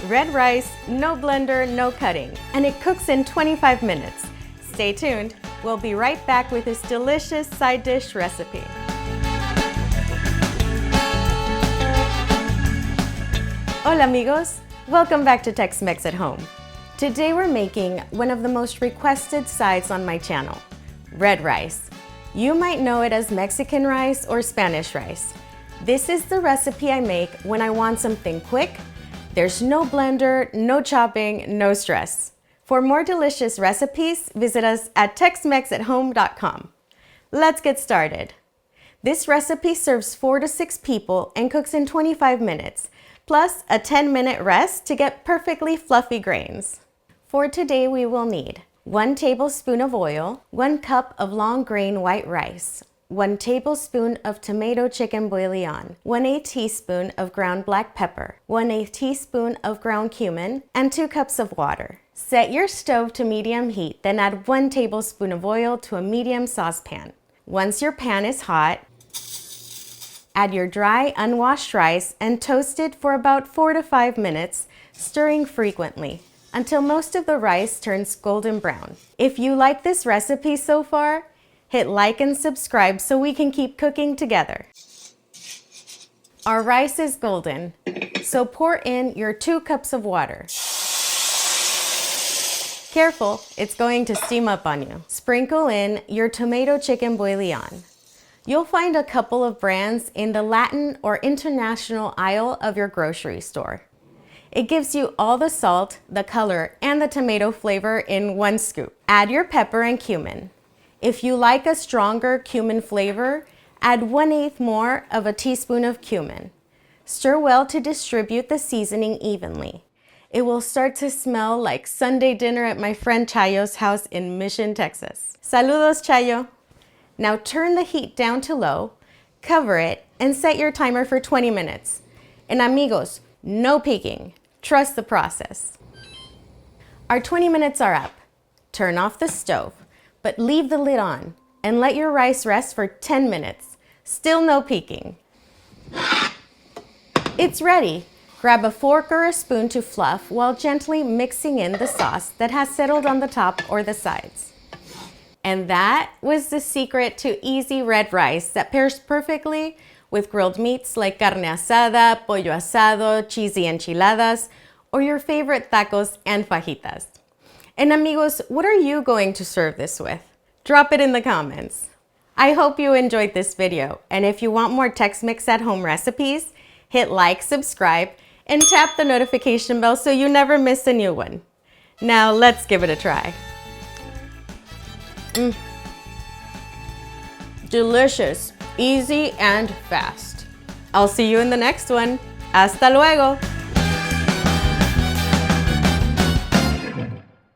red rice, no blender, no cutting, and it cooks in 25 minutes. Stay tuned, we'll be right back with this delicious side dish recipe. Hola amigos, welcome back to Tex-Mex at Home. Today we're making one of the most requested sides on my channel, red rice. You might know it as Mexican rice or Spanish rice. This is the recipe I make when I want something quick. There's no blender, no chopping, no stress. For more delicious recipes, visit us at TexMexAtHome.com. Let's get started. This recipe serves 4 to 6 people and cooks in 25 minutes, plus a 10-minute rest to get perfectly fluffy grains. For today, we will need 1 tablespoon of oil, 1 cup of long grain white rice, 1 tablespoon of tomato chicken bouillon, 1/8 teaspoon of ground black pepper, 1/8 teaspoon of ground cumin, and 2 cups of water. Set your stove to medium heat, then add 1 tablespoon of oil to a medium saucepan. Once your pan is hot, add your dry, unwashed rice and toast it for about 4 to 5 minutes, stirring frequently until most of the rice turns golden brown. If you like this recipe so far, hit like and subscribe so we can keep cooking together. Our rice is golden, so pour in your 2 cups of water. Careful, it's going to steam up on you. Sprinkle in your tomato chicken bouillon. You'll find a couple of brands in the Latin or international aisle of your grocery store. It gives you all the salt, the color, and the tomato flavor in 1 scoop. Add your pepper and cumin. If you like a stronger cumin flavor, add 1/8 more of a teaspoon of cumin. Stir well to distribute the seasoning evenly. It will start to smell like Sunday dinner at my friend Chayo's house in Mission, Texas. Saludos, Chayo! Now turn the heat down to low, cover it, and set your timer for 20 minutes. And amigos, no peeking. Trust the process. Our 20 minutes are up. Turn off the stove, but leave the lid on and let your rice rest for 10 minutes. Still no peeking. It's ready. Grab a fork or a spoon to fluff while gently mixing in the sauce that has settled on the top or the sides. And that was the secret to easy red rice that pairs perfectly with grilled meats like carne asada, pollo asado, cheesy enchiladas, or your favorite tacos and fajitas. And amigos, what are you going to serve this with? Drop it in the comments. I hope you enjoyed this video, and if you want more Tex-Mex at home recipes, hit like, subscribe, and tap the notification bell so you never miss a new one. Now let's give it a try. Delicious, easy, and fast. I'll see you in the next one. Hasta luego!